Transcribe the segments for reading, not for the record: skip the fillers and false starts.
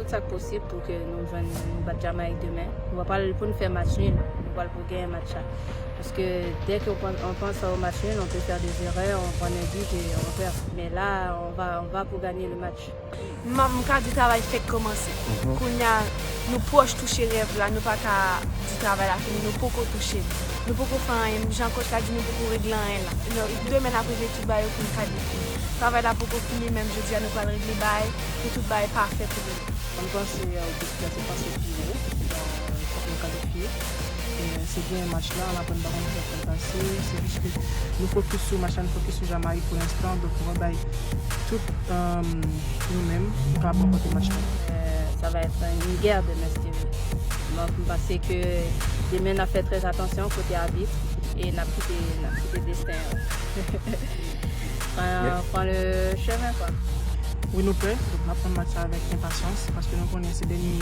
ça possible pour que nous battions Jamaïque demain. On va pas pour nous faire match nul, on va pour gagner un match. Parce que dès qu'on pense au match nul, on peut faire des erreurs, on prend un but et on perd. Mais là, on va pour gagner le match. Quand du travail fait commencer, nous pouvons toucher rêve là, nous pas du travail là, nous pouvons toucher. Nous pouvons faire Jean-Coach a dit nous pouvons régler là. Demain après tout bail pour nous qualifier. Travail là pour finir même jeudi nous pas régler bail et tout bail parfait pour nous. On pense au but qui s'est passé pour nous qualifier. C'est bien un match là, on a pas de baron qui s'est passé. C'est juste que nous focus sur machin, nous focus sur Jamaïque pour l'instant, donc on va tout nous-mêmes par rapport au match là. Ça va être une guerre de Steve. Donc, je pense que demain, on a fait très attention côté arbitre et on a quitté le destin. Prends le chemin, quoi. Oui, nous prêts, donc on prend le match avec impatience parce que nous connaissons ces derniers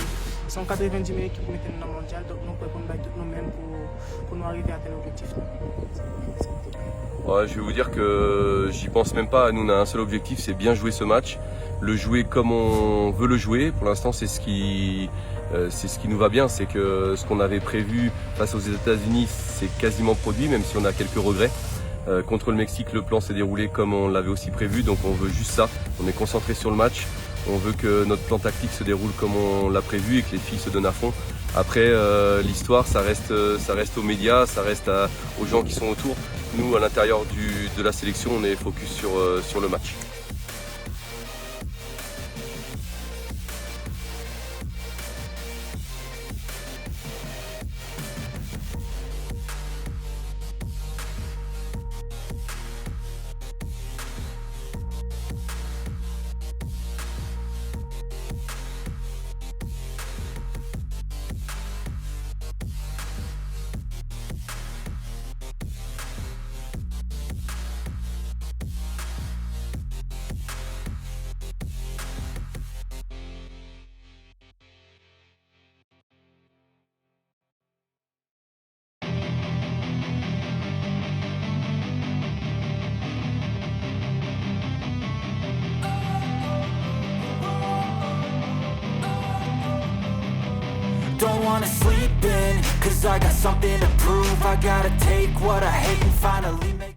190 minutes qui pour mettre dans le mondial, donc nous pouvons battre tout nous-mêmes pour nous arriver à tel objectif. Ouais, je vais vous dire que j'y pense même pas. Nous, on a un seul objectif, c'est bien jouer ce match, le jouer comme on veut le jouer. Pour l'instant, c'est ce qui nous va bien, c'est que ce qu'on avait prévu face aux États-Unis, c'est quasiment produit, même si on a quelques regrets. Contre le Mexique, le plan s'est déroulé comme on l'avait aussi prévu, donc on veut juste ça. On est concentré sur le match. On veut que notre plan tactique se déroule comme on l'a prévu et que les filles se donnent à fond. Après, l'histoire, ça reste aux médias, ça reste aux gens qui sont autour. Nous, à l'intérieur de la sélection, on est focus sur le match. Don't wanna sleep in, cause I got something to prove. I gotta take what I hate and finally make